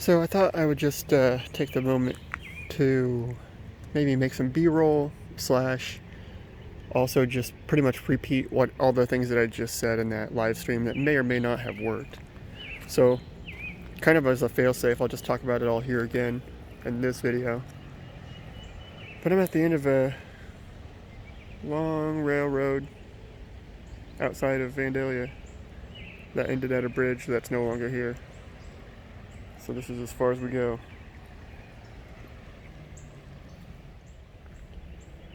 So I thought I would just take the moment to maybe make some B-roll slash also just pretty much repeat what all the things that I just said in that live stream that may or may not have worked. So kind of as a failsafe, I'll just talk about it all here again in this video. But I'm at the end of a long railroad outside of Vandalia that ended at a bridge that's no longer here. So this is as far as we go.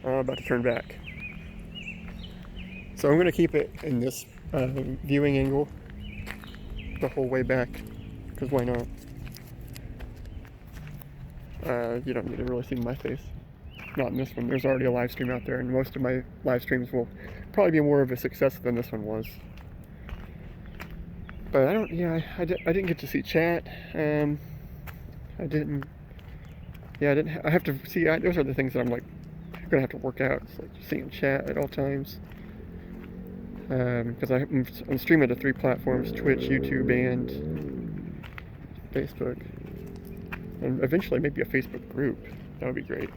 I'm about to turn back. So I'm going to keep it in this viewing angle the whole way back, because why not? You don't need to really see my face. Not in this one. There's already a live stream out there, and most of my live streams will probably be more of a success than this one was. But I don't, yeah, I didn't get to see chat. I have to see, those are the things that I'm like, gonna have to work out. It's like seeing chat at all times. Because I'm streaming to 3 platforms: Twitch, YouTube, and Facebook. And eventually maybe a Facebook group. That would be great.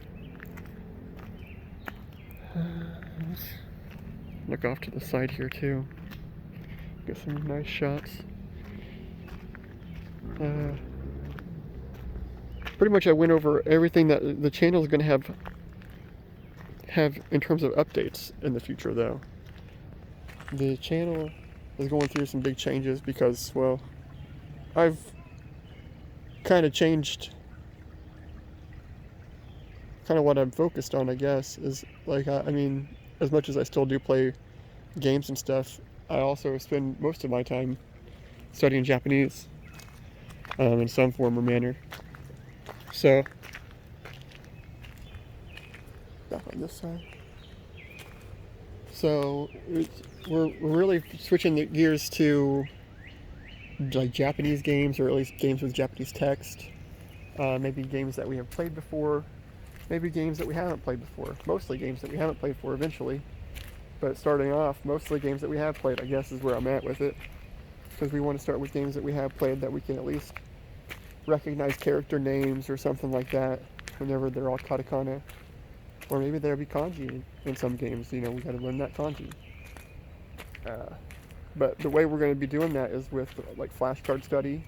Let's look off to the side here too. Get some nice shots. Pretty much I went over everything that the channel is going to have in terms of updates in the future, though. The channel is going through some big changes because, well, I've kind of changed kind of what I'm focused on, I guess. Is like, I mean, as much as I still do play games and stuff, I also spend most of my time studying Japanese in some form or manner. So, back on this side. So, we're really switching the gears to like Japanese games, or at least games with Japanese text. Maybe games that we have played before. Maybe games that we haven't played before. Mostly games that we haven't played before eventually. But starting off, mostly games that we have played, I guess, is where I'm at with it. Because we want to start with games that we have played that we can at least recognize character names or something like that whenever they're all katakana. Or maybe there'll be kanji in some games. You know, we got to learn that kanji. But the way we're going to be doing that is with like flashcard study,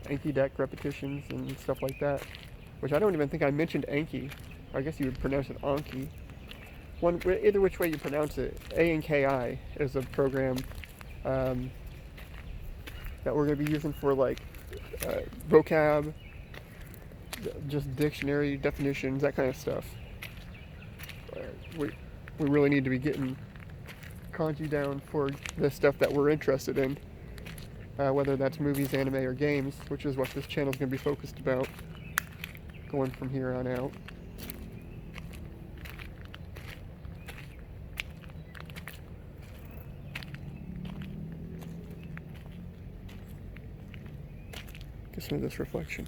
Anki deck repetitions, and stuff like that. Which I don't even think I mentioned Anki. I guess you would pronounce it Anki. Either which way you pronounce it, ANKI is a program that we're going to be using for like vocab, just dictionary definitions, that kind of stuff. We really need to be getting kanji down for the stuff that we're interested in, whether that's movies, anime, or games, which is what this channel is going to be focused about going from here on out. Get some of this reflection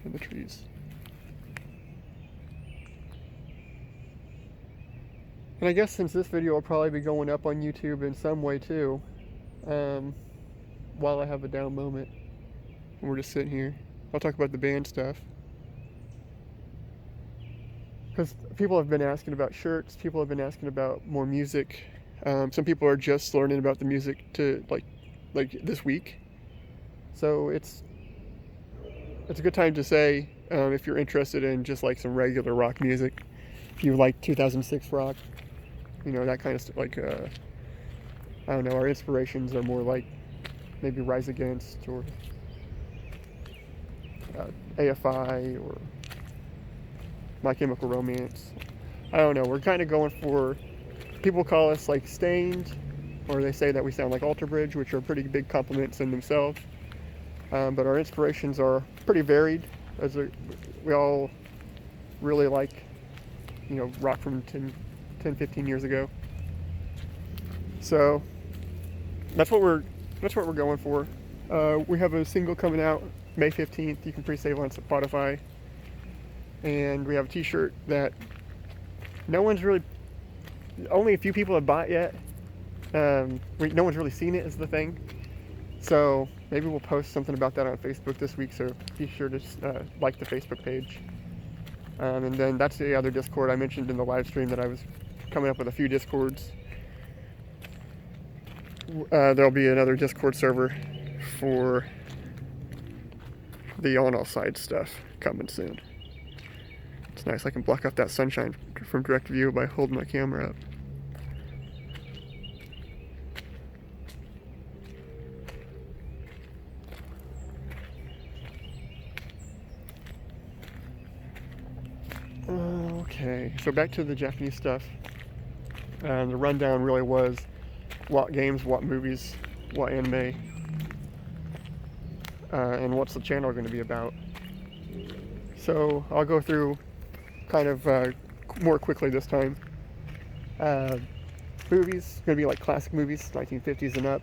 in the trees. And I guess since this video will probably be going up on YouTube in some way too, while I have a down moment, and we're just sitting here, I'll talk about the band stuff. Because people have been asking about shirts, people have been asking about more music. Some people are just learning about the music to like this week. So it's a good time to say, if you're interested in just like some regular rock music, if you like 2006 rock, you know, that kind of stuff. Like, I don't know, our inspirations are more like maybe Rise Against or AFI or My Chemical Romance. I don't know, we're kind of going for, people call us like Stained, or they say that we sound like Alter Bridge, which are pretty big compliments in themselves. But our inspirations are pretty varied, as we all really like, you know, rock from 10, 15 years ago. So that's what we're going for. We have a single coming out May 15th. You can pre-save on Spotify. And we have a t-shirt that only a few people have bought yet. No one's really seen it, is the thing. So maybe we'll post something about that on Facebook this week. So be sure to like the Facebook page. And then that's the other Discord I mentioned in the live stream that I was coming up with a few Discords. There'll be another Discord server for the on all sides stuff coming soon. It's nice. I can block out that sunshine from direct view by holding my camera up. Okay, so back to the Japanese stuff. The rundown really was what games, what movies, what anime, and what's the channel going to be about. So I'll go through kind of more quickly this time. Movies, going to be like classic movies, 1950s and up.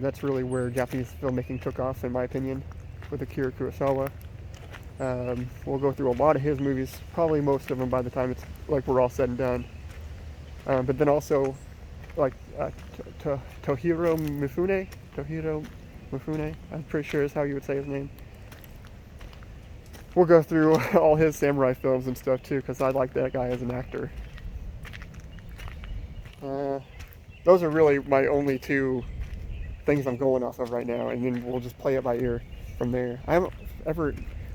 That's really where Japanese filmmaking took off, in my opinion, with Akira Kurosawa. We'll go through a lot of his movies, probably most of them by the time it's like we're all said and done. But then also like Tohiro Mifune, I'm pretty sure is how you would say his name. We'll go through all his samurai films and stuff too, because I like that guy as an actor. Those are really my only two things I'm going off of right now, and then we'll just play it by ear from there.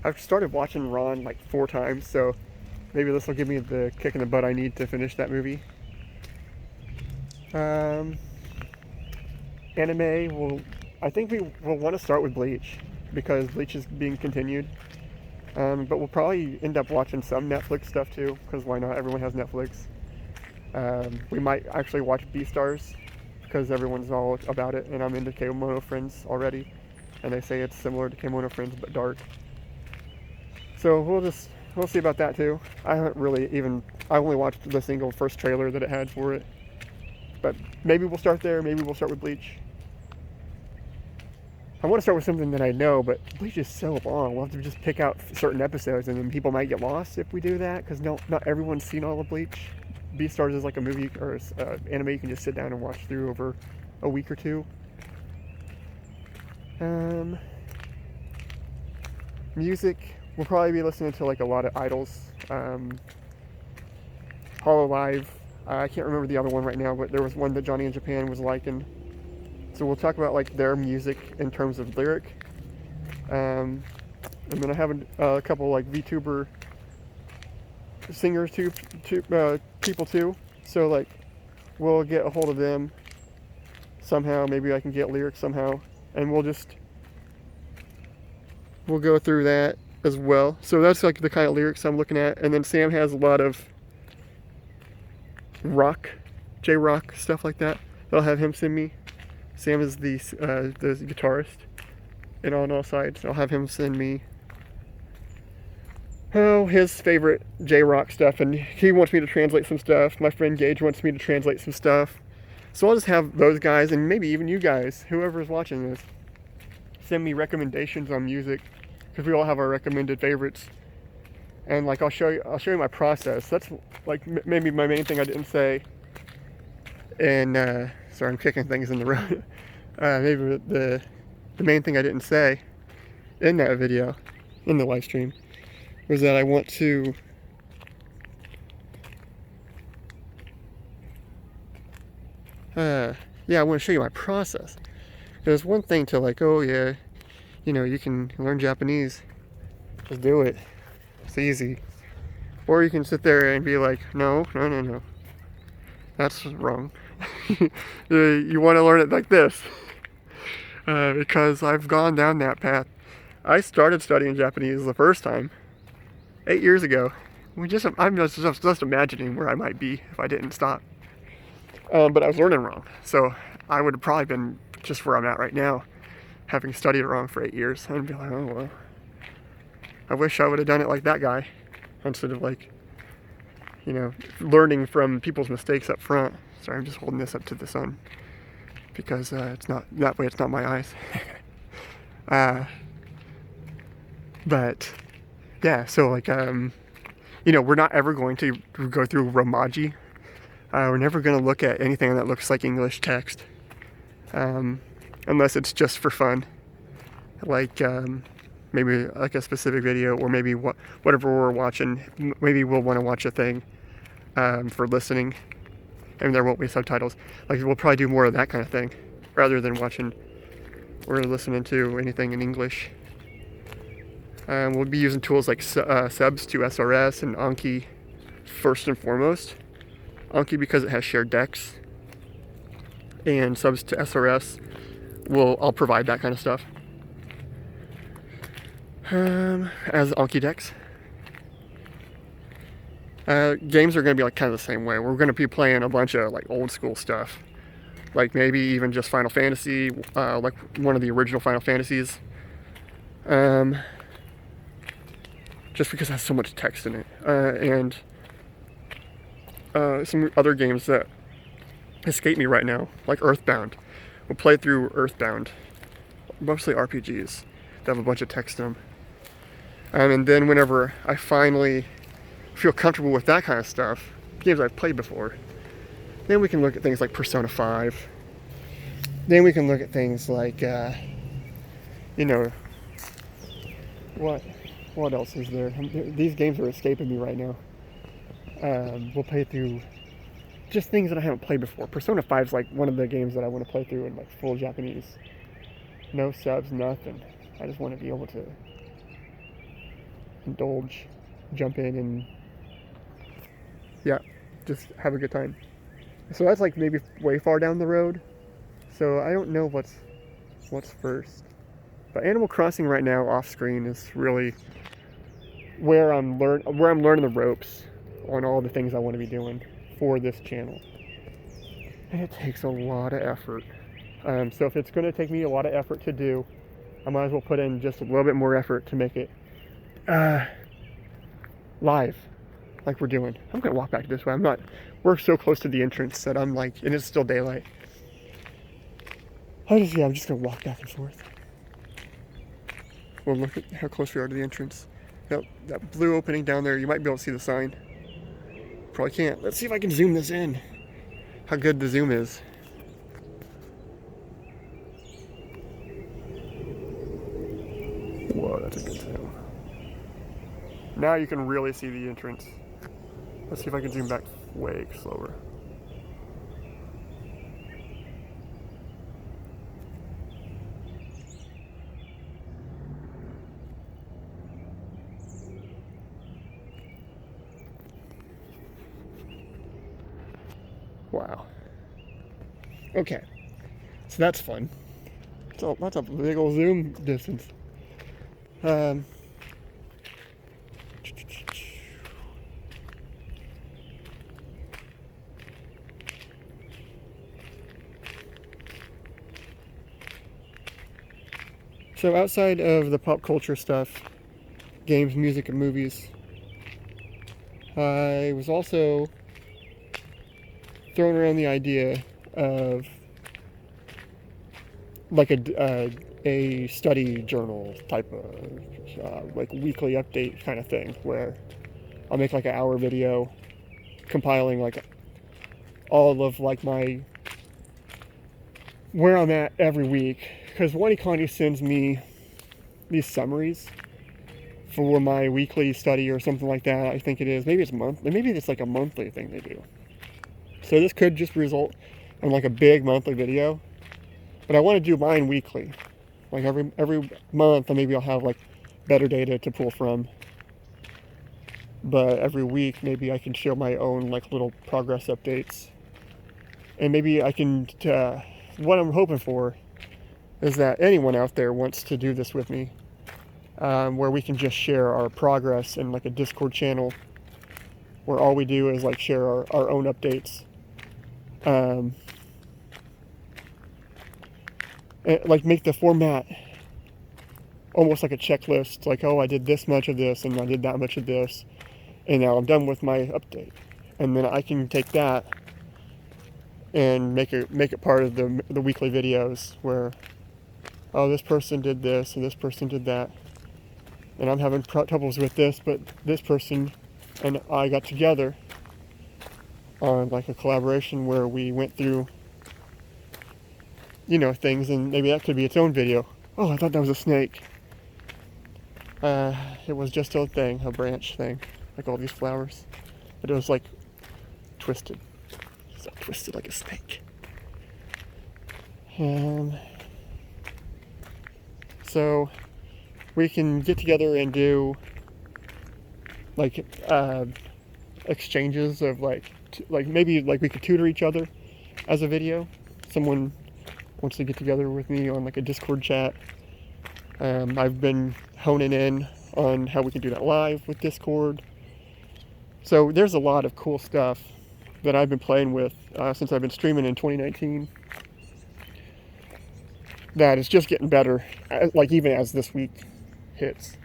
I've started watching Ron like 4 times, so maybe this will give me the kick in the butt I need to finish that movie. Anime, I think we will want to start with Bleach, because Bleach is being continued. But we'll probably end up watching some Netflix stuff too, because why not? Everyone has Netflix. We might actually watch Beastars, because everyone's all about it, and I'm into Kemono Friends already, and they say it's similar to Kemono Friends but dark. So we'll see about that too. I only watched the single first trailer that it had for it. But maybe we'll start there, maybe we'll start with Bleach. I want to start with something that I know, but Bleach is so long. We'll have to just pick out certain episodes, and then people might get lost if we do that, because not everyone's seen all of Bleach. Beastars is like a movie or anime you can just sit down and watch through over a week or two. Music, we'll probably be listening to like a lot of Idols, Hololive. I can't remember the other one right now, but there was one that Johnny in Japan was liking. So we'll talk about like their music in terms of lyric. And then I have a couple like VTuber singers people too. So like we'll get a hold of them somehow. Maybe I can get lyrics somehow, and we'll go through that as well. So that's like the kind of lyrics I'm looking at. And then Sam has a lot of rock, J-rock stuff like that. I'll have him send me. Sam is the guitarist in On All Sides. I'll have him send me his favorite J-rock stuff, and he wants me to translate some stuff. My friend Gage wants me to translate some stuff. So I'll just have those guys, and maybe even you guys, whoever's watching this, send me recommendations on music, because we all have our recommended favorites. And like I'll show you my process. That's like maybe my main thing I didn't say. And sorry, I'm kicking things in the road. Maybe the main thing I didn't say in that video, in the live stream, was that I want to I want to show you my process. There's one thing to like, oh yeah, you can learn Japanese. Just do it. It's easy. Or you can sit there and be like, no. That's wrong. You want to learn it like this. Because I've gone down that path. I started studying Japanese the first time 8 years ago. I'm just imagining where I might be if I didn't stop. But I was learning wrong. So I would have probably been just where I'm at right now, having studied wrong for 8 years. I'd be like, oh well. I wish I would have done it like that guy, instead of like, learning from people's mistakes up front. Sorry, I'm just holding this up to the sun, because it's not that way. It's not my eyes. But yeah, so like we're not ever going to go through Romaji. We're never going to look at anything that looks like English text. unless it's just for fun, like maybe like a specific video, or maybe whatever we're watching. Maybe we'll want to watch a thing for listening, and there won't be subtitles. Like we'll probably do more of that kind of thing rather than watching or listening to anything in English. We'll be using tools like subs to SRS and Anki first and foremost. Anki because it has shared decks, and subs to SRS I'll provide that kind of stuff as Anki decks. Games are going to be like kind of the same way. We're going to be playing a bunch of like old school stuff, like maybe even just Final Fantasy, like one of the original Final Fantasies. Just because it has so much text in it, and some other games that escape me right now, like Earthbound. We'll play through Earthbound, mostly RPGs that have a bunch of text in them. And then whenever I finally feel comfortable with that kind of stuff, games I've played before, then we can look at things like Persona 5. Then we can look at things like, what else is there? These games are escaping me right now. We'll play through just things that I haven't played before. Persona 5 is like one of the games that I want to play through in like full Japanese. No subs, nothing. I just want to be able to indulge, jump in, and just have a good time. So that's like maybe way far down the road. So I don't know what's first. But Animal Crossing right now off screen is really where I'm learning the ropes on all the things I want to be doing for this channel. And it takes a lot of effort. So if it's going to take me a lot of effort to do, I might as well put in just a little bit more effort to make it live, like we're doing. I'm going to walk back this way. We're so close to the entrance that I'm like, and it's still daylight. I'm just going to walk back and forth. Well, look at how close we are to the entrance. That blue opening down there, you might be able to see the sign. Probably can't. Let's see if I can zoom this in. How good the zoom is. Whoa, that's a good zoom. Now you can really see the entrance. Let's see if I can zoom back way slower. Wow. Okay. So that's fun. So that's a big old zoom distance. So outside of the pop culture stuff, games, music, and movies, I was also throwing around the idea of like a study journal type of like weekly update kind of thing, where I'll make like an hour video compiling like all of like my where I'm at every week, because Connie sends me these summaries for my weekly study or something like that. I think it is. Maybe it's like a monthly thing they do. So this could just result in like a big monthly video, but I want to do mine weekly. Like every month, and maybe I'll have like better data to pull from. But every week, maybe I can show my own like little progress updates, and maybe I can. What I'm hoping for is that anyone out there wants to do this with me, where we can just share our progress in like a Discord channel, where all we do is like share our own updates. Like make the format almost like a checklist, like, oh, I did this much of this and I did that much of this, and now I'm done with my update. And then I can take that and make it part of the weekly videos where, oh, this person did this and this person did that, and I'm having troubles with this, but this person and I got together on like a collaboration where we went through things, and maybe that could be its own video. Oh, I thought that was a snake. It was just a thing, a branch thing, like all these flowers. But it was like twisted. It's like twisted like a snake. So we can get together and do like exchanges of like maybe like we could tutor each other as a video. Someone wants to get together with me on like a Discord chat. I've been honing in on how we can do that live with Discord. So there's a lot of cool stuff that I've been playing with since I've been streaming in 2019. That is just getting better, like even as this week hits.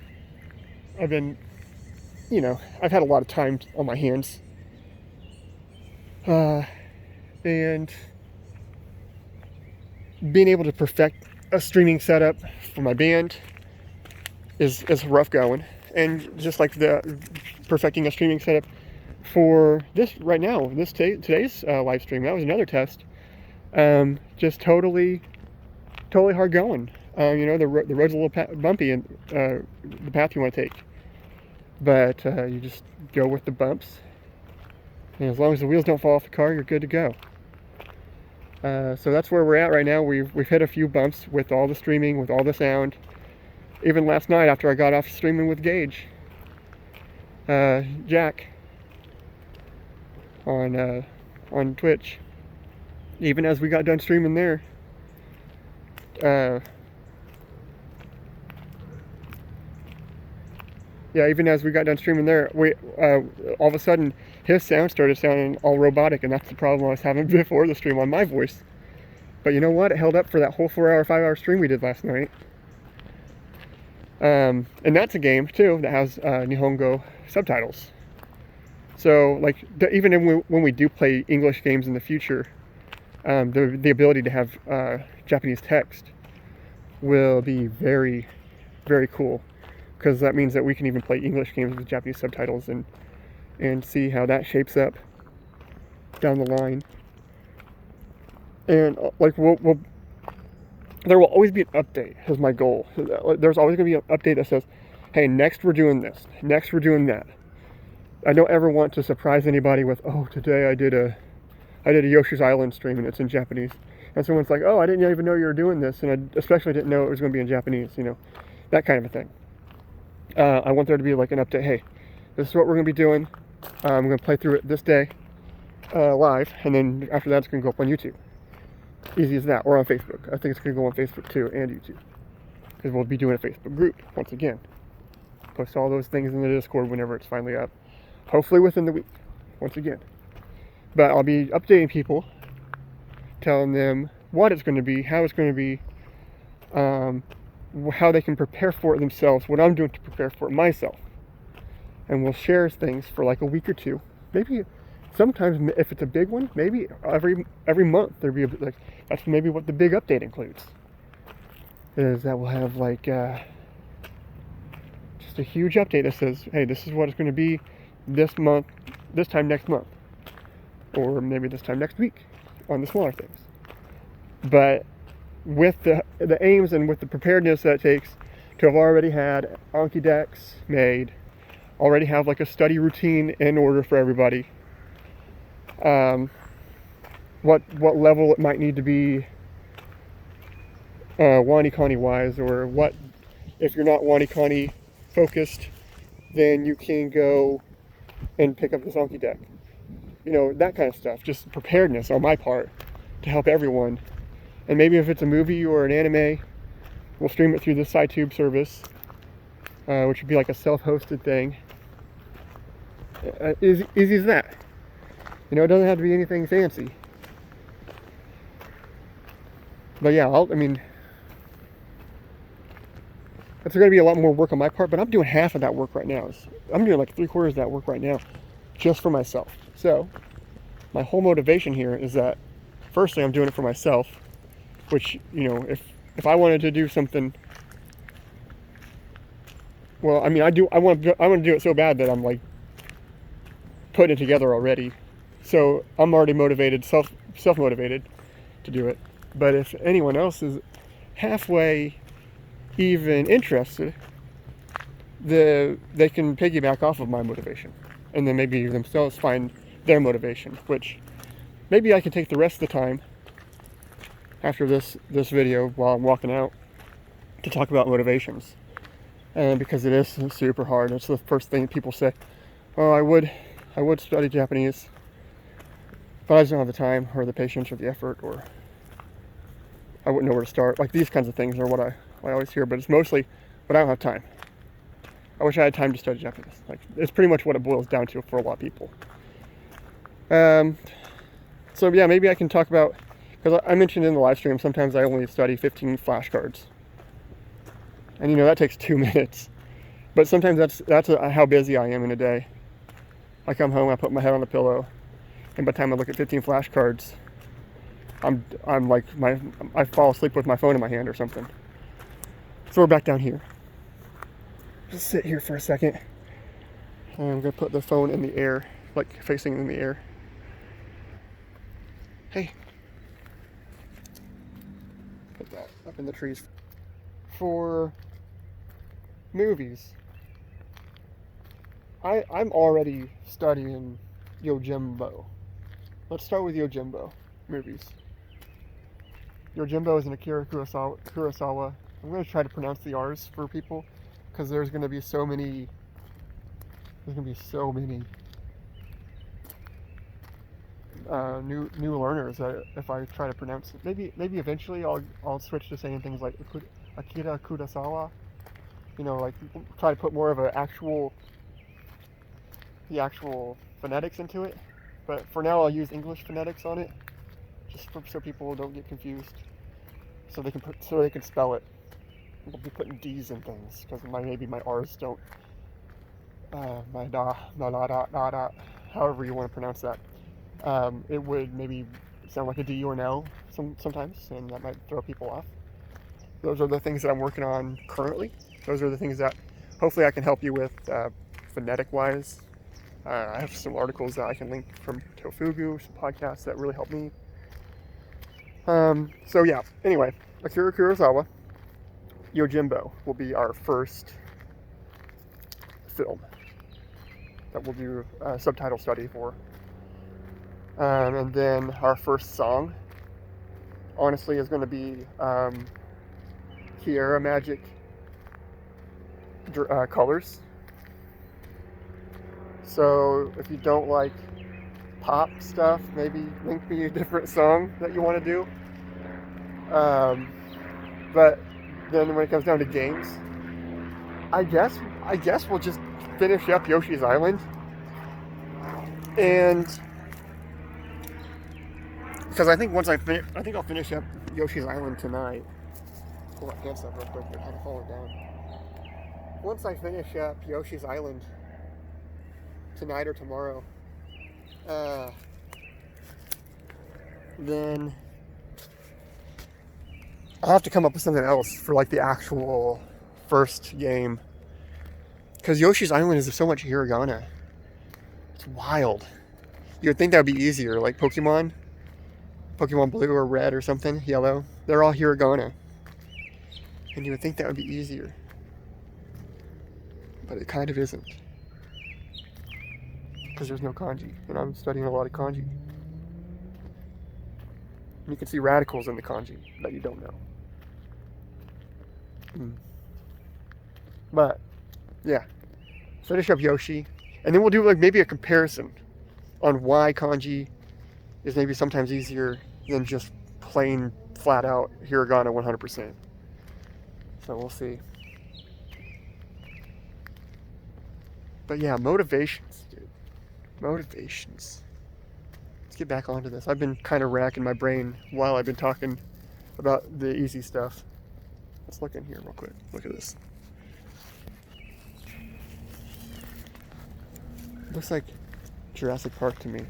I've been, I've had a lot of time on my hands. And being able to perfect a streaming setup for my band is rough going. And just like the perfecting a streaming setup for this right now, today's live stream, that was another test. Just totally hard going. The road's a little bumpy and the path you want to take. But you just go with the bumps. And as long as the wheels don't fall off the car, you're good to go. So that's where we're at right now. We've hit a few bumps with all the streaming, with all the sound. Even last night after I got off streaming with Gage, Jack, on Twitch. Even as we got done streaming there, even as we got done streaming there, we all of a sudden his sound started sounding all robotic, and that's the problem I was having before the stream on my voice. But you know what? It held up for that whole 5-hour stream we did last night. And that's a game too that has Nihongo subtitles. So like even when we do play English games in the future, the ability to have Japanese text will be very, very cool, because that means that we can even play English games with Japanese subtitles and see how that shapes up down the line. And like there will always be an update is my goal. There's always going to be an update that says, hey, next we're doing this, next we're doing that. I don't ever want to surprise anybody with, oh, today I did a Yoshi's Island stream and it's in Japanese. And someone's like, oh, I didn't even know you were doing this, and I especially didn't know it was going to be in Japanese, that kind of a thing. I want there to be like an update. Hey, this is what we're going to be doing. I'm going to play through it this day live, and then after that it's going to go up on YouTube. Easy as that, or on Facebook. I think it's going to go on Facebook too, and YouTube, because we'll be doing a Facebook group once again. Post all those things in the Discord whenever it's finally up, hopefully within the week, once again. But I'll be updating people, telling them what it's going to be, how it's going to be, how they can prepare for it themselves, what I'm doing to prepare for it myself. And we'll share things for like a week or two. Maybe sometimes if it's a big one, maybe every month there'll be like, that's maybe what the big update includes. Is that we'll have like just a huge update that says, hey, this is what it's going to be this month, this time next month, or maybe this time next week on the smaller things. But with the aims and with the preparedness that it takes to have already had Anki decks made, already have like a study routine in order for everybody, what level it might need to be Wani-Kani wise, or what if you're not Wani-Kani focused, then you can go and pick up this Anki deck. That kind of stuff. Just preparedness on my part to help everyone. And maybe if it's a movie or an anime, we'll stream it through the SciTube service, which would be like a self-hosted thing. Easy as that. It doesn't have to be anything fancy. But yeah, it's going to be a lot more work on my part, but I'm doing half of that work right now. I'm doing like 3/4 of that work right now, just for myself. So, my whole motivation here is that, firstly, I'm doing it for myself, which, if I wanted to do something, well, I want to do it so bad that I'm like putting it together already. So I'm already motivated, self-motivated to do it. But if anyone else is halfway even interested, they can piggyback off of my motivation, and then maybe themselves find their motivation, which maybe I can take the rest of the time after this video while I'm walking out to talk about motivations. And because it is super hard, it's the first thing people say, oh, I would study Japanese, but I just don't have the time or the patience or the effort, or I wouldn't know where to start. Like, these kinds of things are what I always hear, but it's mostly, but I don't have time. I wish I had time to study Japanese. Like, it's pretty much what it boils down to for a lot of people. So yeah, maybe I can talk about, because I mentioned in the live stream, sometimes I only study 15 flashcards. And that takes 2 minutes. But sometimes that's how busy I am in a day. I come home, I put my head on the pillow, and by the time I look at 15 flashcards, I'm like, I fall asleep with my phone in my hand or something. So we're back down here. Just sit here for a second. And I'm gonna put the phone in the air, like facing in the air. Hey. Put that up in the trees. For movies, I'm already studying Yojimbo. Let's start with Yojimbo movies. Yojimbo is an Akira Kurosawa. I'm going to try to pronounce the R's for people, because there's going to be so many new learners that if I try to pronounce it, maybe eventually I'll switch to saying things like Akira Kurosawa. Like try to put more of the actual phonetics into it. But for now, I'll use English phonetics on it, just so people don't get confused, so they can spell it. I'll be putting D's in things because maybe my R's don't. My da, however you want to pronounce that. It would maybe sound like a D or an L sometimes, and that might throw people off. Those are the things that I'm working on currently. Those are the things that hopefully I can help you with phonetic-wise. I have some articles that I can link from Tofugu, some podcasts that really help me. So yeah, anyway, Akira Kurosawa, Yojimbo will be our first film that we'll do a subtitle study for. And then our first song, honestly, is going to be Kiera Magic Colors. So if you don't like pop stuff, maybe link me a different song that you want to do. But then when it comes down to games, I guess we'll just finish up Yoshi's Island, and because I think I'll finish up Yoshi's Island tonight. Pull my pants up real quick, they're kind of falling down. Once I finish up Yoshi's Island tonight or tomorrow, then I'll have to come up with something else for like the actual first game, because Yoshi's Island is so much hiragana. It's wild. You would think that would be easier, like Pokemon Blue or Red or something, Yellow. They're all hiragana, and you would think that would be easier, but it kind of isn't, because there's no kanji, and I'm studying a lot of kanji. And you can see radicals in the kanji that you don't know. But yeah, finish up Yoshi, and then we'll do like maybe a comparison on why kanji is maybe sometimes easier than just plain flat out hiragana 100%. So we'll see. But yeah, motivations, dude. Motivations. Let's get back onto this. I've been kind of racking my brain while I've been talking about the easy stuff. Let's look in here real quick. Look at this. Looks like Jurassic Park to me.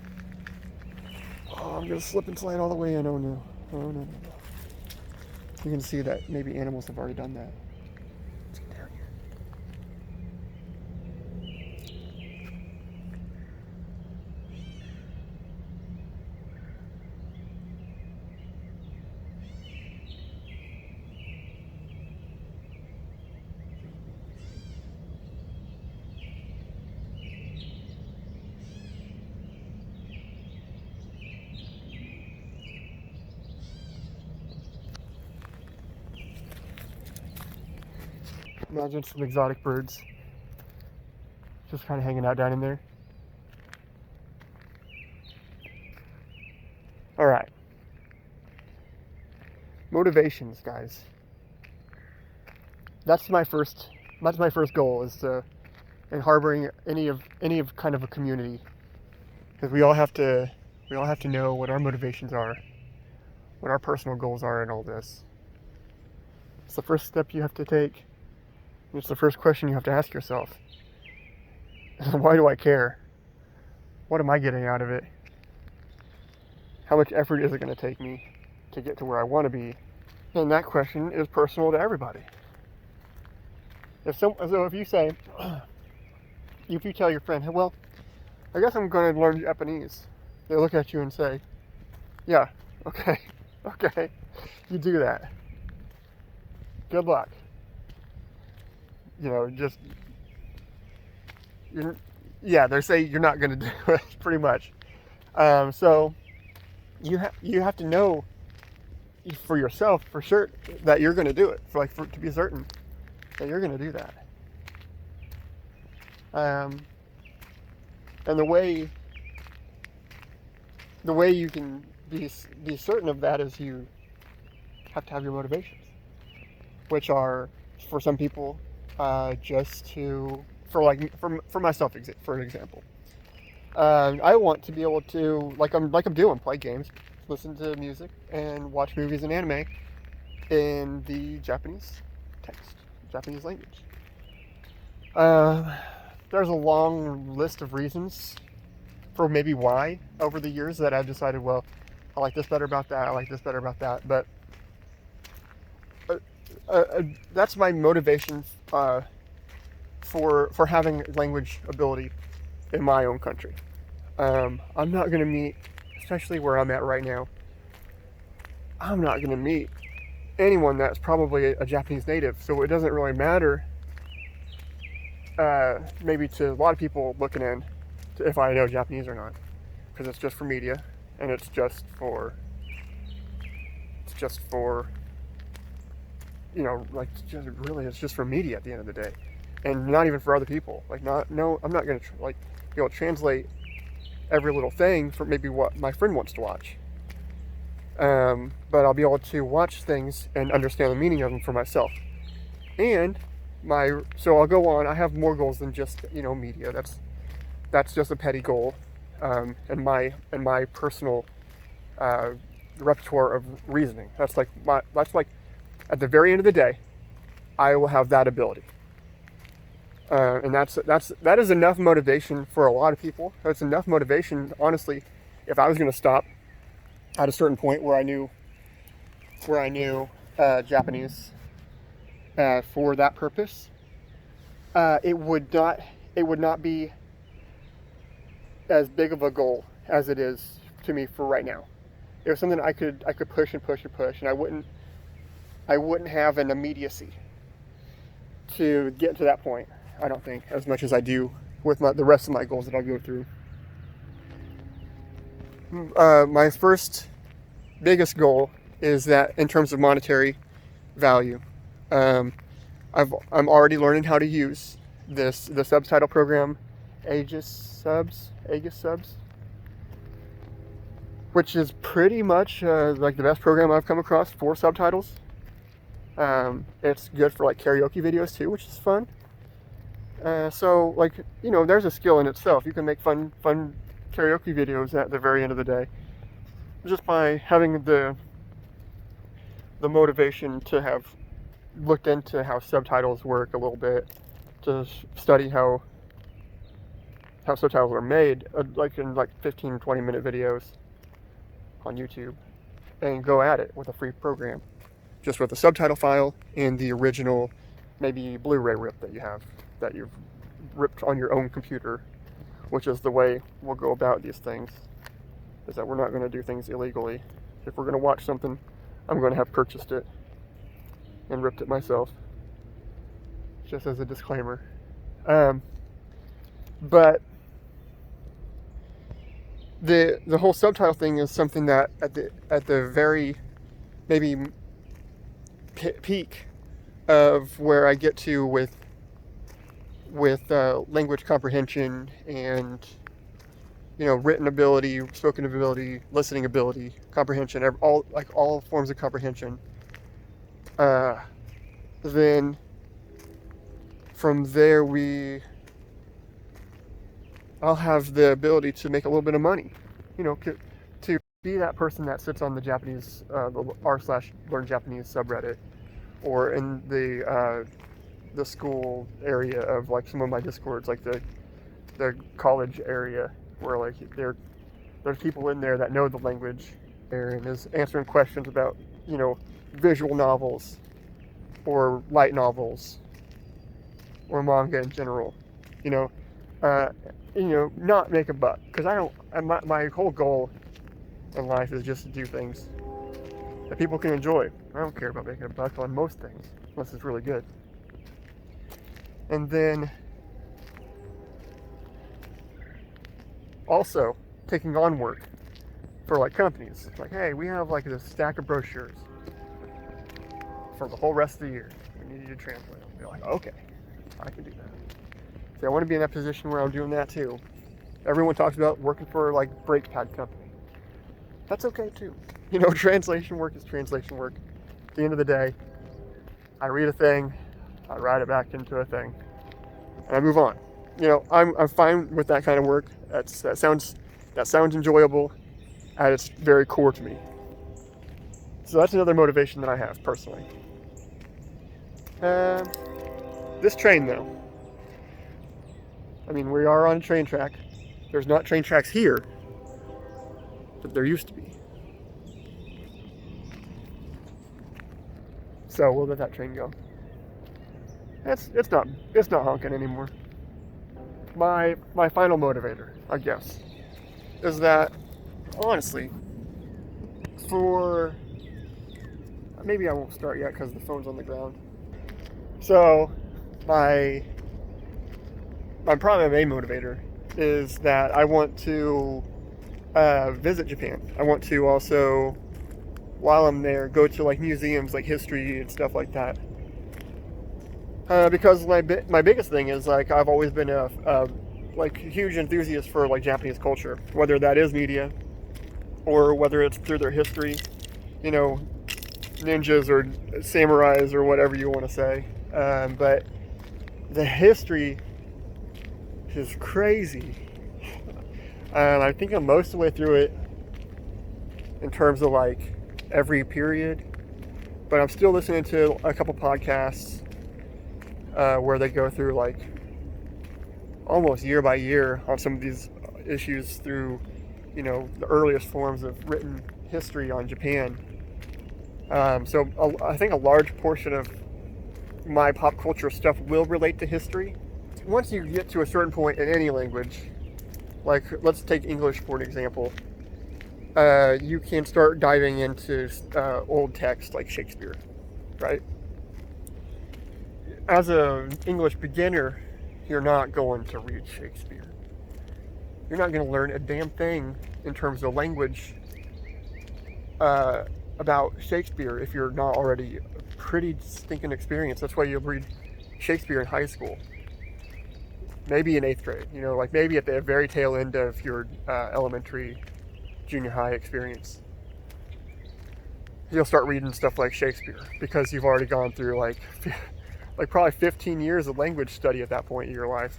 Oh, I'm gonna slip and slide all the way in. Oh no. Oh no. You can see that maybe animals have already done that. Let's get down here. Imagine some exotic birds just kind of hanging out down in there. All right. Motivations, guys. That's my first goal, is to in harboring any of kind of a community, because we all have to know what our motivations are, what our personal goals are in all this. It's the first step you have to take. It's the first question you have to ask yourself. Why do I care? What am I getting out of it? How much effort is it going to take me to get to where I want to be? And that question is personal to everybody. If you say, if you tell your friend, hey, well, I guess I'm going to learn Japanese, they look at you and say, yeah, okay, okay, you do that. Good luck. They say you're not going to do it, pretty much. So you have to know for yourself, for sure, that you're going to do it, to be certain that you're going to do that. And the way you can be certain of that is you have to have your motivations, which are, for some people, just to, for myself, for example, I want to be able to, like I'm doing, play games, listen to music, and watch movies and anime in the Japanese language. There's a long list of reasons for maybe why over the years that I've decided, well, I like this better about that, I like this better about that, but that's my motivation for having language ability in my own country. I'm not going to meet, especially where I'm at right now, I'm not going to meet anyone that's probably a Japanese native, so it doesn't really matter, maybe to a lot of people looking in, if I know Japanese or not, because it's just for media, and it's just for it's just for media at the end of the day, and not even for other people. I'm not going to be able to translate every little thing for maybe what my friend wants to watch. But I'll be able to watch things and understand the meaning of them for myself. And so I'll go on. I have more goals than just media. That's just a petty goal, in my personal repertoire of reasoning. That's like at the very end of the day, I will have that ability. And that is enough motivation for a lot of people. That's enough motivation, honestly. If I was going to stop at a certain point where I knew Japanese for that purpose, it would not be as big of a goal as it is to me for right now. It was something I could push and push and push, and I wouldn't have an immediacy to get to that point, I don't think, as much as I do with the rest of my goals that I'll go through. My first biggest goal is that, in terms of monetary value, I'm already learning how to use the subtitle program, Aegis Subs, which is pretty much the best program I've come across for subtitles. It's good for karaoke videos too, which is fun. So there's a skill in itself. You can make fun karaoke videos at the very end of the day, just by having the motivation to have looked into how subtitles work a little bit, to study how subtitles are made, in 15 20 minute videos on YouTube, and go at it with a free program, just with the subtitle file and the original maybe Blu-ray rip that you've ripped on your own computer, which is the way we'll go about these things, is that we're not going to do things illegally. If we're going to watch something, I'm going to have purchased it and ripped it myself, just as a disclaimer. But the whole subtitle thing is something that at the very maybe peak of where I get to with language comprehension and written ability, spoken ability, listening ability, comprehension, all forms of comprehension. Then from there I'll have the ability to make a little bit of money, to be that person that sits on the Japanese r/learn Japanese subreddit, or in the school area of like some of my discords, like the college area, where like there's people in there that know the language there and is answering questions about visual novels or light novels or manga in general. you know uh, not make a buck, because my whole goal in life is just to do things that people can enjoy. I don't care about making a buck on most things unless it's really good. And then also taking on work for like companies. Like, hey, we have like this stack of brochures for the whole rest of the year. We need you to translate them. They're like, okay, I can do that. See, I want to be in that position where I'm doing that too. Everyone talks about working for like brake pad company. That's okay too. Translation work is translation work. At the end of the day, I read a thing, I write it back into a thing, and I move on. I'm fine with that kind of work. That sounds enjoyable at its very core to me. So that's another motivation that I have personally. This train though. I mean, we are on a train track. There's not train tracks here, but there used to be. So we'll let that train go. It's not honking anymore. My final motivator, I guess, is that honestly, for maybe I won't start yet because the phone's on the ground. So my primary main motivator is that I want to visit Japan. I want to also, while I'm there, go to like museums, like history and stuff like that. Because my biggest thing is like I've always been a huge enthusiast for like Japanese culture, whether that is media or whether it's through their history, ninjas or samurais or whatever you want to say. But the history is crazy. I think I'm most of the way through it in terms of like every period, but I'm still listening to a couple podcasts where they go through like almost year by year on some of these issues through the earliest forms of written history on Japan. So I think a large portion of my pop culture stuff will relate to history. Once you get to a certain point in any language, like let's take English for an example, you can start diving into old text like Shakespeare, right? As an English beginner, you're not going to read Shakespeare. You're not going to learn a damn thing in terms of language about Shakespeare if you're not already pretty stinking experienced. That's why you'll read Shakespeare in high school. Maybe in 8th grade, like maybe at the very tail end of your elementary, junior high experience. You'll start reading stuff like Shakespeare because you've already gone through like probably 15 years of language study at that point in your life.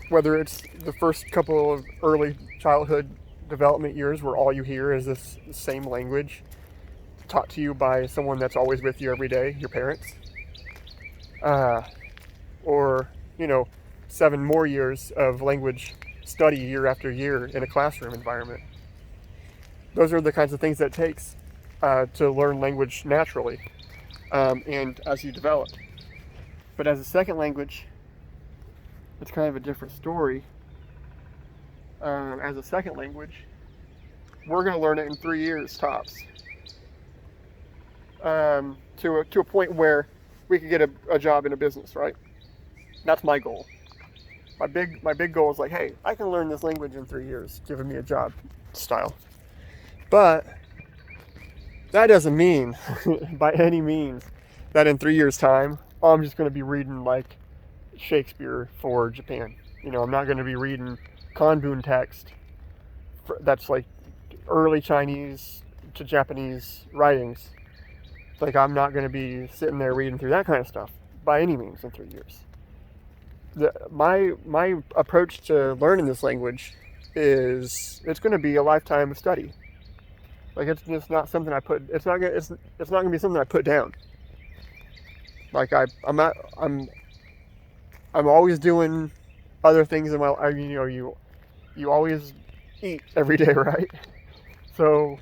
Whether it's the first couple of early childhood development years where all you hear is this same language taught to you by someone that's always with you every day, your parents. Or, 7 more years of language study year after year in a classroom environment. Those are the kinds of things that it takes to learn language naturally and as you develop. But as a second language, it's kind of a different story. As a second language, we're going to learn it in 3 years tops. To a point where we could get a job in a business, right? That's my goal. My big goal is like, hey, I can learn this language in 3 years, giving me a job style. But that doesn't mean by any means that in 3 years' time, I'm just going to be reading like Shakespeare for Japan. I'm not going to be reading Kanbun text that's like early Chinese to Japanese writings. Like, I'm not going to be sitting there reading through that kind of stuff by any means in 3 years. My approach to learning this language is it's going to be a lifetime of study. Like, it's just not something I put. It's not going to be something I put down. Like, I'm always doing other things in my. You always eat every day, right? So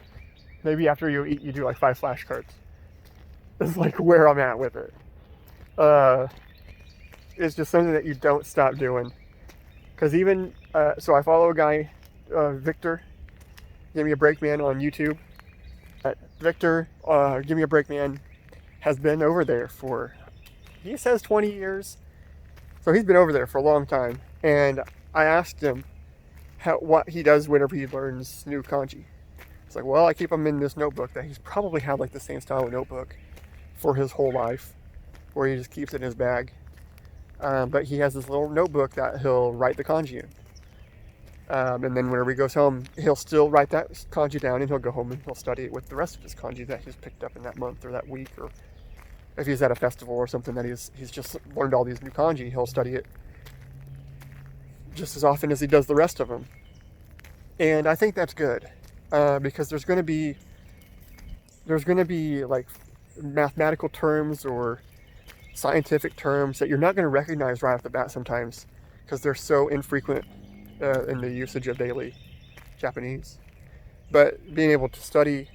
maybe after you eat, you do like 5 flashcards. It's like where I'm at with it. It's just something that you don't stop doing. Because even so, I follow a guy, Victor. Give Me a Break Man on YouTube. Victor, Give Me a Break Man, has been over there for, he says 20 years. So he's been over there for a long time. And I asked him what he does whenever he learns new kanji. It's like, well, I keep him in this notebook that he's probably had like the same style of notebook for his whole life, where he just keeps it in his bag. But he has this little notebook that he'll write the kanji in. And then whenever he goes home, he'll still write that kanji down, and he'll go home and he'll study it with the rest of his kanji that he's picked up in that month or that week, or if he's at a festival or something that he's just learned all these new kanji, he'll study it just as often as he does the rest of them. And I think that's good, because there's going to be like mathematical terms or scientific terms that you're not going to recognize right off the bat sometimes, because they're so infrequent in the usage of daily Japanese. But being able to study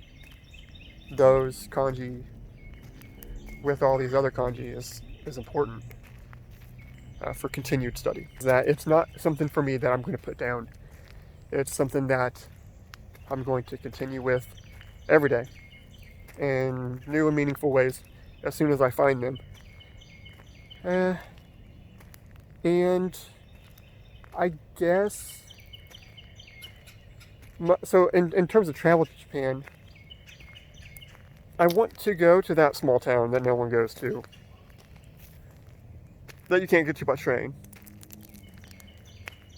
those kanji with all these other kanji is important for continued study. That it's not something for me that I'm going to put down. It's something that I'm going to continue with every day in new and meaningful ways as soon as I find them. And I guess, so in terms of travel to Japan, I want to go to that small town that no one goes to, that you can't get to by train,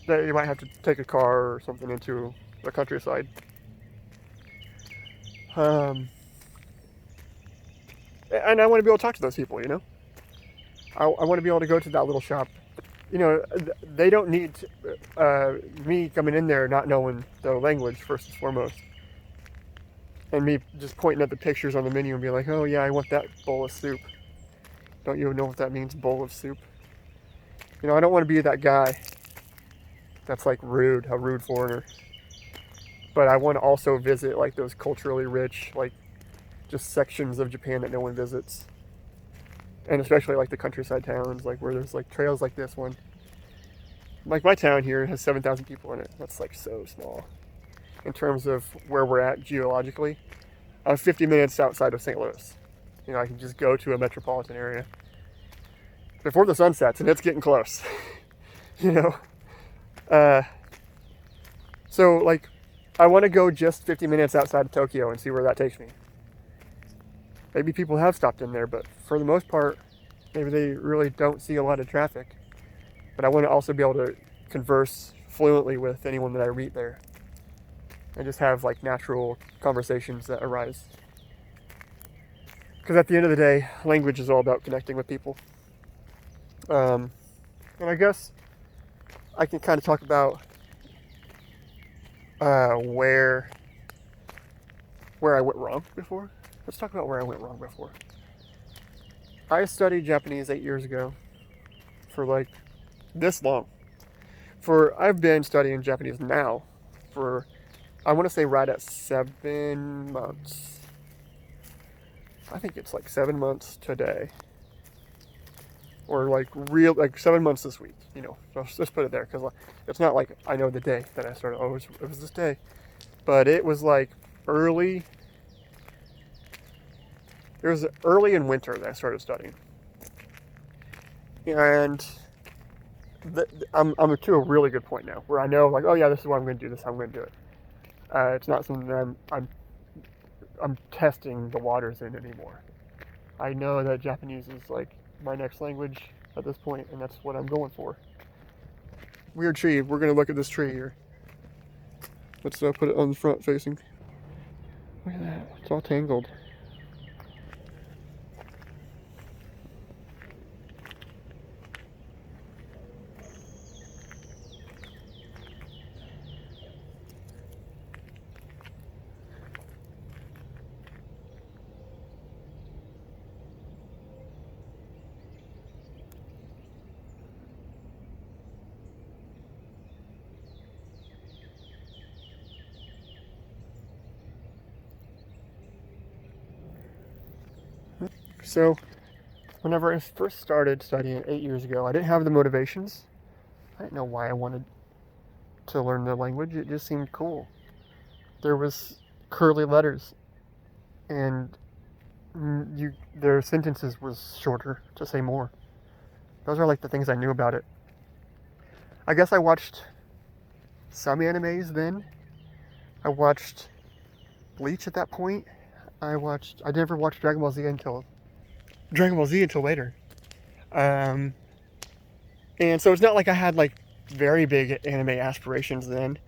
that you might have to take a car or something into the countryside. And I want to be able to talk to those people, I want to be able to go to that little shop. They don't need me coming in there not knowing the language, first and foremost. And me just pointing at the pictures on the menu and be like, oh yeah, I want that bowl of soup. Don't you know what that means, bowl of soup? I don't want to be that guy that's like a rude foreigner. But I want to also visit like those culturally rich, like just sections of Japan that no one visits. And especially like the countryside towns, like where there's like trails like this one. Like my town here has 7,000 people in it. That's like so small in terms of where we're at geologically. I'm 50 minutes outside of St. Louis. I can just go to a metropolitan area before the sun sets, and it's getting close. So like, I want to go just 50 minutes outside of Tokyo and see where that takes me. Maybe people have stopped in there, but for the most part, maybe they really don't see a lot of traffic. But I want to also be able to converse fluently with anyone that I meet there, and just have like natural conversations that arise. Because at the end of the day, language is all about connecting with people. And I guess I can kind of talk about where I went wrong before. Let's talk about where I went wrong before. I studied Japanese 8 years ago for like this long. I've been studying Japanese now for, I want to say right at 7 months. I think it's like 7 months today. Or like 7 months this week, So let's put it there, because it's not like I know the day that I started. Oh, it was this day. But it was like early. It was early in winter that I started studying. And I'm to a really good point now, where I know, like, oh yeah, this is what I'm going to do. This is how I'm going to do it. It's not something that I'm testing the waters in anymore. I know that Japanese is like my next language at this point, and that's what I'm going for. Weird tree. We're gonna look at this tree here. Let's put it on the front facing. Look at that. It's all tangled. So, whenever I first started studying 8 years ago, I didn't have the motivations. I didn't know why I wanted to learn the language. It just seemed cool. There was curly letters, and their sentences was shorter to say more. Those are like the things I knew about it. I guess I watched some animes then. I watched Bleach at that point. I never watched Dragon Ball Z until later. And so it's not like I had like very big anime aspirations then.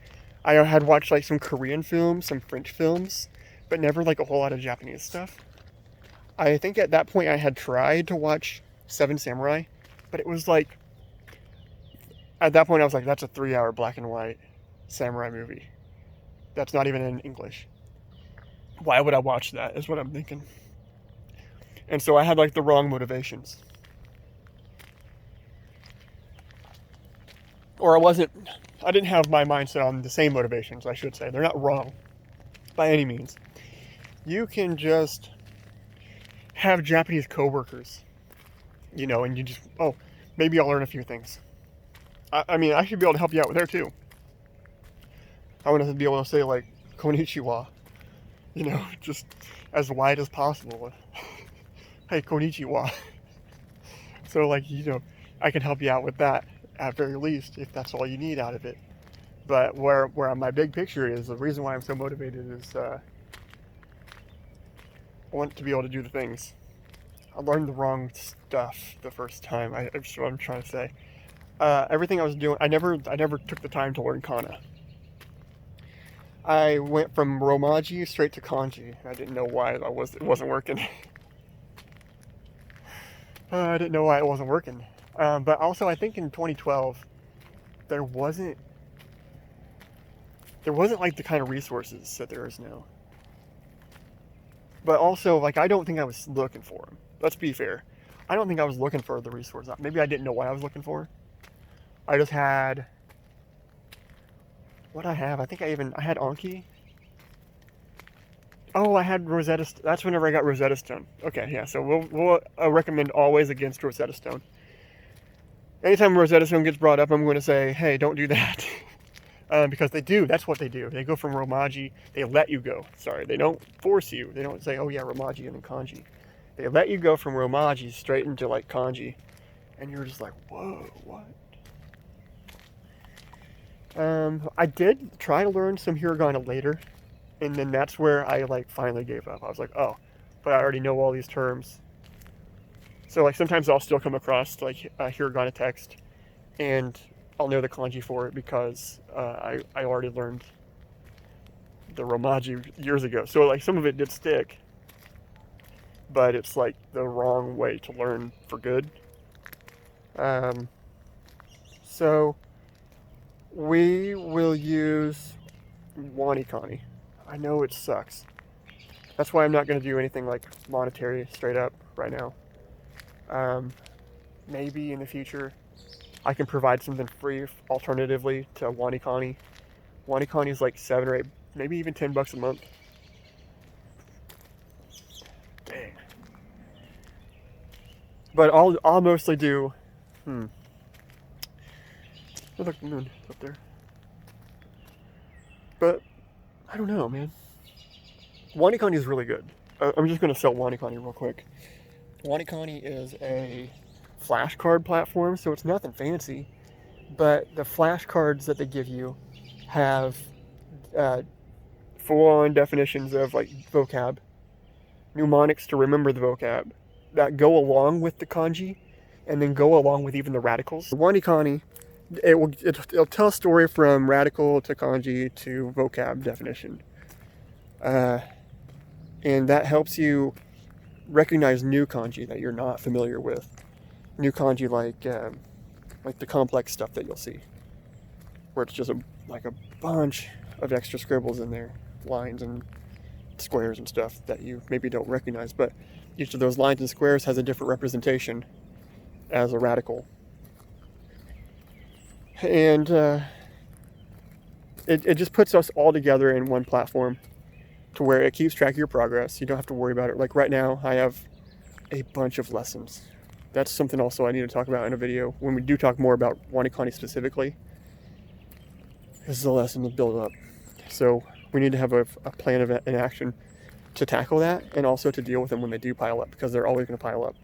I had watched like some Korean films, some French films, but never like a whole lot of Japanese stuff. I think at that point I had tried to watch Seven Samurai, but it was like, at that point I was like, that's a 3-hour black and white samurai movie. That's not even in English. Why would I watch that, is what I'm thinking. And so I had like the wrong motivations. Or I didn't have my mindset on the same motivations, I should say. They're not wrong by any means. You can just have Japanese coworkers, and you just, maybe I'll learn a few things. I mean, I should be able to help you out with there too. I want to be able to say like, konnichiwa, just as wide as possible. Hey, konnichiwa. So like, I can help you out with that at very least, if that's all you need out of it. But where my big picture is, the reason why I'm so motivated is I want to be able to do the things. I learned the wrong stuff the first time. That's what I'm trying to say. Everything I was doing, I never took the time to learn kana. I went from romaji straight to kanji. I didn't know why it wasn't working. I didn't know why it wasn't working. But also, I think in 2012, there wasn't like the kind of resources that there is now. But also, like, I don't think I was looking for them. Let's be fair. I don't think I was looking for the resources. Maybe I didn't know what I was looking for. I just had... What I have? I think I had Anki. Oh, I had Rosetta... That's whenever I got Rosetta Stone. Okay, yeah, so we'll recommend always against Rosetta Stone. Anytime Rosetta Stone gets brought up, I'm going to say, hey, don't do that. Because they do. That's what they do. They go from romaji. They let you go. Sorry, they don't force you. They don't say, oh yeah, romaji and then kanji. They let you go from romaji straight into like kanji. And you're just like, whoa, what? I did try to learn some hiragana later. And then that's where I like finally gave up. I was like, oh, but I already know all these terms. So like sometimes I'll still come across like a hiragana text and I'll know the kanji for it because I already learned the romaji years ago. So like some of it did stick, but it's like the wrong way to learn for good. So we will use wanikani. I know it sucks. That's why I'm not going to do anything like monetary straight up right now. Maybe in the future I can provide something free alternatively to wanikani. Wanikani is like 7 or 8, maybe even $10 a month. Dang. But I'll mostly do. Oh, look, the moon up there. But I don't know, man. Wanikani is really good. I'm just gonna sell Wanikani real quick. Wanikani is a flashcard platform, so it's nothing fancy, but the flashcards that they give you have full-on definitions of like vocab, mnemonics to remember the vocab, that go along with the kanji, and then go along with even the radicals. Wanikani, it'll tell a story from radical to kanji to vocab definition, and that helps you recognize new kanji that you're not familiar with. New kanji like the complex stuff that you'll see, where it's just like a bunch of extra scribbles in there, lines and squares and stuff that you maybe don't recognize, but each of those lines and squares has a different representation as a radical. And it just puts us all together in one platform to where it keeps track of your progress. You don't have to worry about it. Like right now, I have a bunch of lessons. That's something also I need to talk about in a video when we do talk more about Wanikani specifically. This is a lesson to build up. So we need to have a plan of an action to tackle that, and also to deal with them when they do pile up, because they're always going to pile up.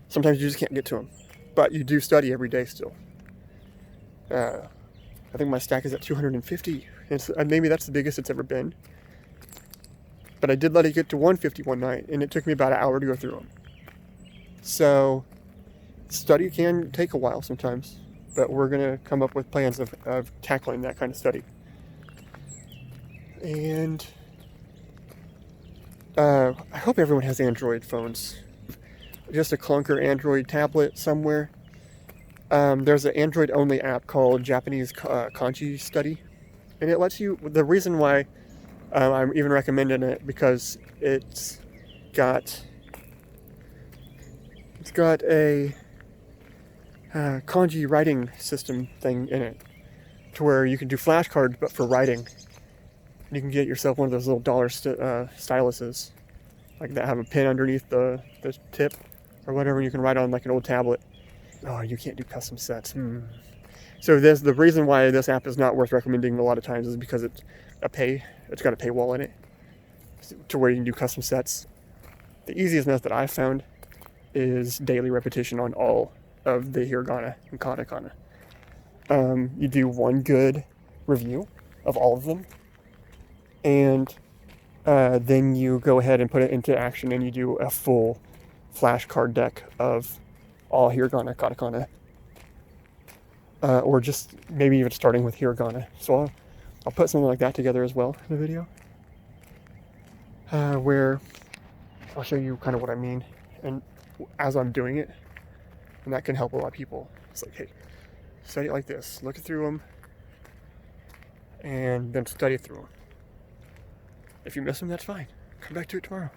Sometimes you just can't get to them, but you do study every day still. I think my stack is at 250. Maybe that's the biggest it's ever been. But I did let it get to 150 one night, and it took me about an hour to go through them. So study can take a while sometimes, but we're going to come up with plans of tackling that kind of study. And I hope everyone has Android phones. Just a clunker Android tablet somewhere. There's an Android-only app called Japanese Kanji Study, and it lets you. The reason why I'm even recommending it, because it's got a kanji writing system thing in it, to where you can do flashcards, but for writing. You can get yourself one of those little dollar styluses, like that have a pin underneath the tip or whatever. You can write on like an old tablet. Oh, you can't do custom sets. So the reason why this app is not worth recommending a lot of times is because it's got a paywall in it, to where you can do custom sets. The easiest method I've found is daily repetition on all of the hiragana and katakana. You do one good review of all of them, and then you go ahead and put it into action, and you do a full flashcard deck of all hiragana, katakana, or just maybe even starting with hiragana. So I'll put something like that together as well in the video, where I'll show you kind of what I mean, and as I'm doing it, and that can help a lot of people. It's like, hey, study it like this, look through them, and then study through them. If you miss them, that's fine. Come back to it tomorrow.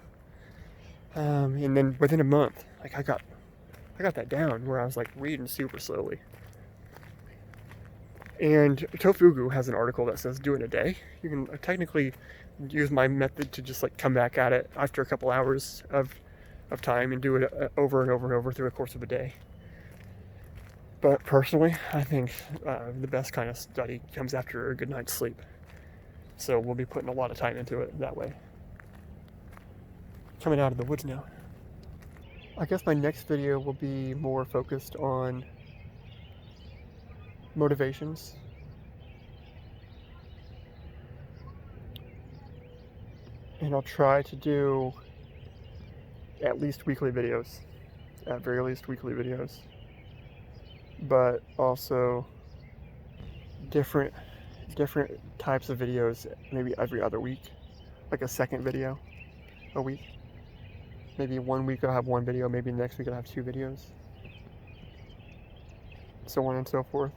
And then within a month, like I got that down, where I was like reading super slowly. And Tofugu has an article that says do it in a day. You can technically use my method to just like come back at it after a couple hours of time and do it over and over and over through the course of a day. But personally, I think the best kind of study comes after a good night's sleep. So we'll be putting a lot of time into it that way. Coming out of the woods now. I guess my next video will be more focused on motivations. And I'll try to do at least weekly videos. At very least weekly videos. But also different types of videos, maybe every other week. Like a second video a week. Maybe 1 week I'll have one video, maybe next week I'll have 2 videos. So on and so forth.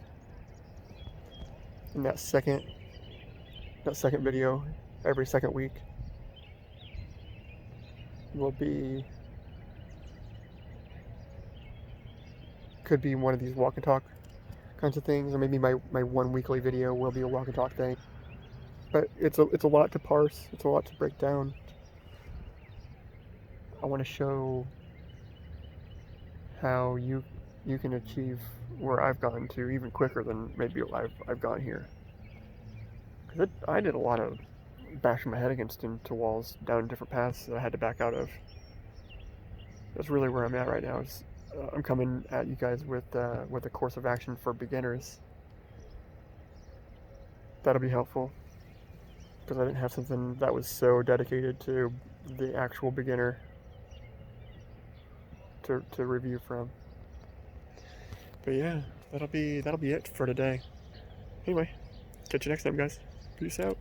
And that second video every second week could be one of these walk and talk kinds of things, or maybe my one weekly video will be a walk and talk thing. But it's a lot to parse, it's a lot to break down. I want to show how you can achieve where I've gotten to even quicker than maybe I've gone here. Because I did a lot of bashing my head into walls down different paths that I had to back out of. That's really where I'm at right now. I'm coming at you guys with a course of action for beginners. That'll be helpful, because I didn't have something that was so dedicated to the actual beginner to review from. But yeah, that'll be it for today. Anyway, catch you next time, guys. Peace out.